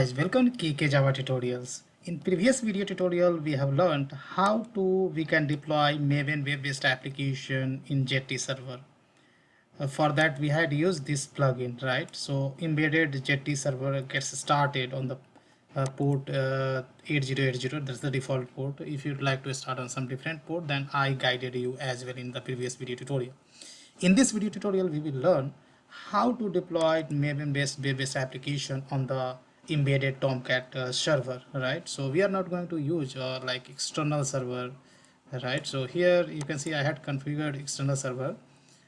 guys, welcome to KK Java Tutorials. In previous video tutorial, we have learned how we can deploy Maven web-based application in Jetty server. For that, we had used this plugin, right? So embedded Jetty server gets started on the port 8080. That's the default port. If you'd like to start on some different port, then I guided you as well in the previous video tutorial. In this video tutorial, we will learn how to deploy Maven-based web-based application on the embedded Tomcat server, right? So we are not going to use like external server, right? So here you can see I had configured external server,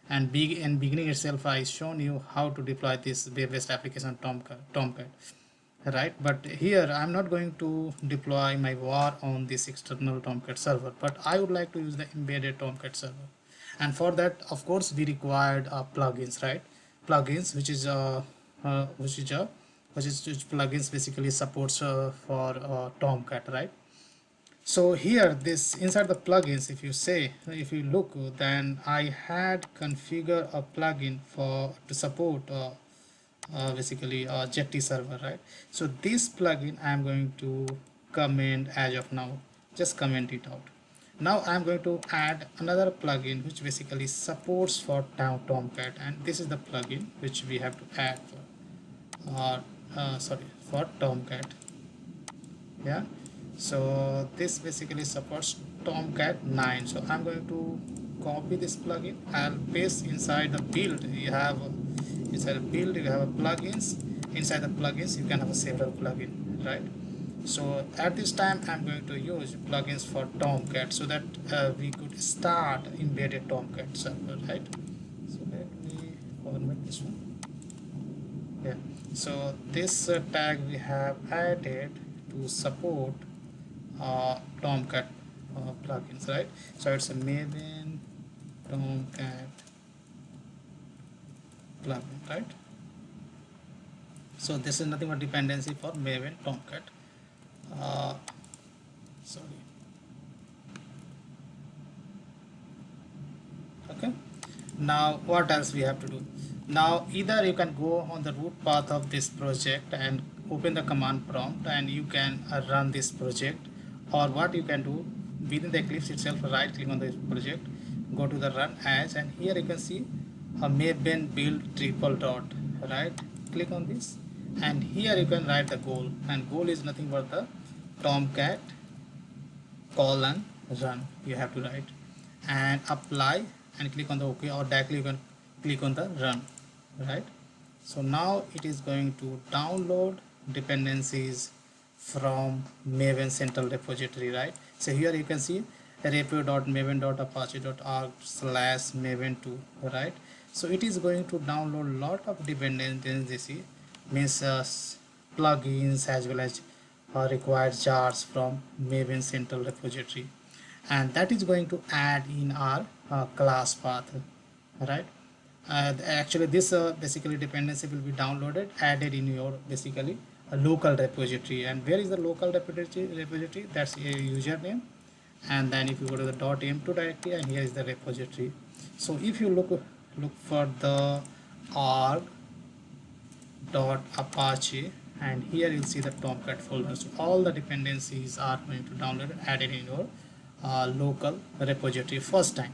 and in beginning itself I shown you how to deploy this web-based application Tomcat, right? But here I'm not going to deploy my war on this external Tomcat server, but I would like to use the embedded Tomcat server. And for that, of course, we required plugins, right? Plugins, which plugins basically supports for Tomcat, right? So here, this inside the plugins, if you look, then I had configured a plugin for to support basically Jetty server, right? So this plugin I am going to comment as of now, just comment it out. Now I'm going to add another plugin which basically supports for Tomcat, and this is the plugin which we have to add for Tomcat. Yeah, so this basically supports Tomcat 9. So I'm going to copy this plugin. I'll paste inside the build. Inside the build you have a plugins. Inside the plugins you can have a several plugin, right? So at this time I'm going to use plugins for Tomcat so that we could start embedded Tomcat server, right? So let me format this one. Yeah, so this tag we have added to support Tomcat plugins, right? So it's a Maven Tomcat plugin, right? So this is nothing but dependency for Maven Tomcat. Sorry. Okay. Now what else we have to do? Now either you can go on the root path of this project and open the command prompt and you can run this project, or what you can do within the Eclipse itself, right click on the project, go to the run as, and here you can see a Maven build triple dot, right? Click on this and here you can write the goal, and goal is nothing but the Tomcat colon run you have to write, and apply and click on the OK, or directly you can click on the run, right? So now it is going to download dependencies from Maven central repository, right? So here you can see repo.maven.apache.org/maven2, right? So it is going to download lot of dependencies, means plugins as well as required jars from Maven central repository, and that is going to add in our class path, right? Actually this basically dependency will be downloaded, added in your basically a local repository. And where is the local repository? That's a username, and then if you go to the .m2 directory, and here is the repository. So if you look for the org.apache, and here you'll see the Tomcat folder. So all the dependencies are going to download and added in your local repository first time.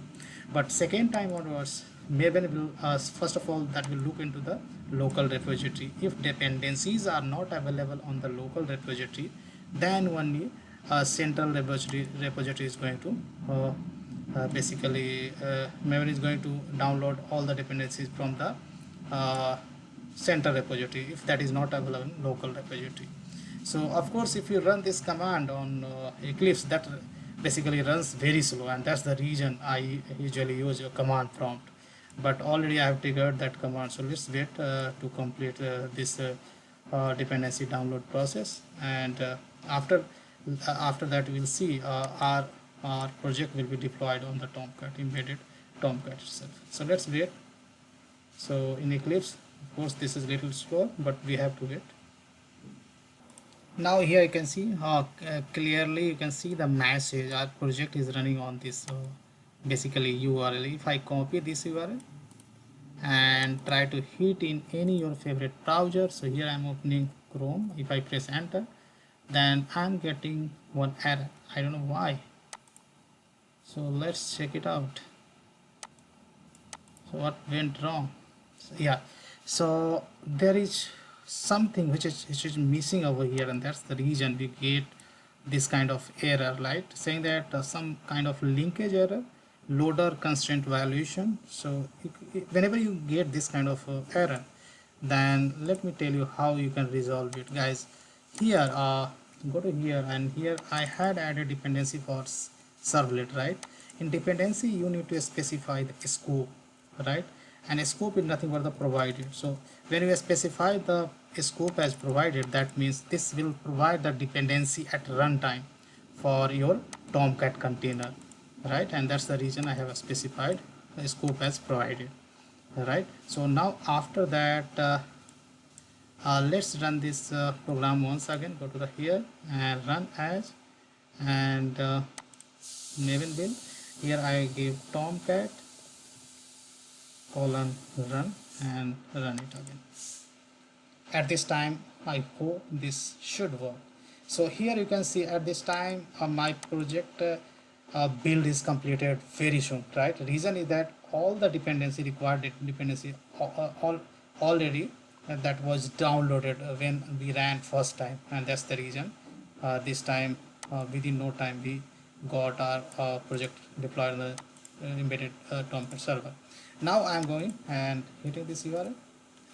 But second time onwards, Maven will first of all that will look into the local repository. If dependencies are not available on the local repository, then only central repository is going to basically Maven is going to download all the dependencies from the central repository if that is not available in local repository. So of course if you run this command on Eclipse, that basically runs very slow, and that's the reason I usually use a command prompt. But already I have triggered that command, so let's wait to complete this dependency download process, and after that we'll see our project will be deployed on the Tomcat, embedded Tomcat itself. So let's wait. So in Eclipse, of course this is little slow, but we have to wait. Now here you can see clearly you can see the message our project is running on this basically URL. If I copy this URL and try to hit in any your favorite browser, so here I'm opening Chrome. If I press enter, then I'm getting one error. I don't know why. So let's check it out. So what went wrong? So, yeah, so there is something which is missing over here, and that's the reason we get this kind of error, right? Saying that some kind of linkage error, loader constraint violation. So whenever you get this kind of error, then let me tell you how you can resolve it, guys. Here go to here, and here I had added dependency for servlet, right? In dependency you need to specify the scope, right? And a scope is nothing but the provided. So when you specify the scope as provided, that means this will provide the dependency at runtime for your Tomcat container, right? And that's the reason I have specified the scope as provided, right? So now after that let's run this program once again. Go to the here and run as, and Maven build. Here I give Tomcat colon run and run it again. At this time I hope this should work. So here you can see at this time my project build is completed very soon, right? Reason is that all the dependency required dependency all already that was downloaded when we ran first time, and that's the reason this time within no time we got our project deployed on the embedded Tomcat server. Now I'm going and hitting this URL,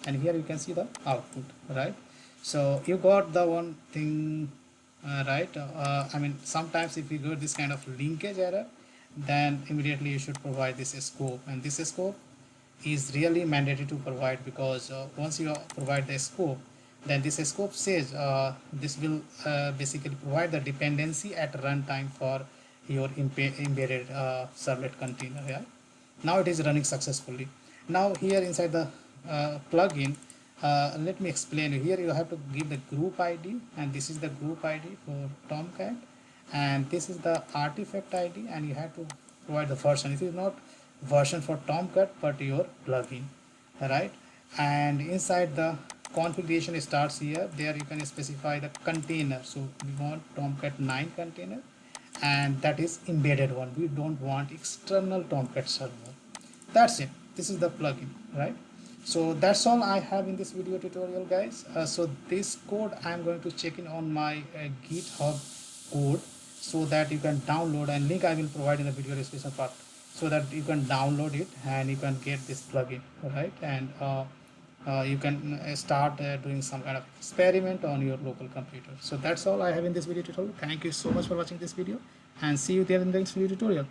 and here you can see the output, right? So you got the one thing right. I mean, sometimes if you get this kind of linkage error, then immediately you should provide this scope, and this scope is really mandatory to provide, because once you provide the scope, then this scope says this will basically provide the dependency at runtime for your embedded servlet container. Yeah, now it is running successfully. Now here inside the plugin, let me explain you. Here you have to give the group ID, and this is the group ID for Tomcat, and this is the artifact ID, and you have to provide the version. It is not version for Tomcat but your plugin, right? And inside the configuration starts here. There you can specify the container. So we want Tomcat 9 container, and that is embedded one. We don't want external Tomcat server. That's it. This is the plugin, right? So that's all I have in this video tutorial, guys. So this code I'm going to check in on my GitHub code, so that you can download, and link I will provide in the video description part, so that you can download it and you can get this plugin, right? And you can start doing some kind of experiment on your local computer. So that's all I have in this video tutorial. Thank you so much for watching this video, and see you there in the next video tutorial.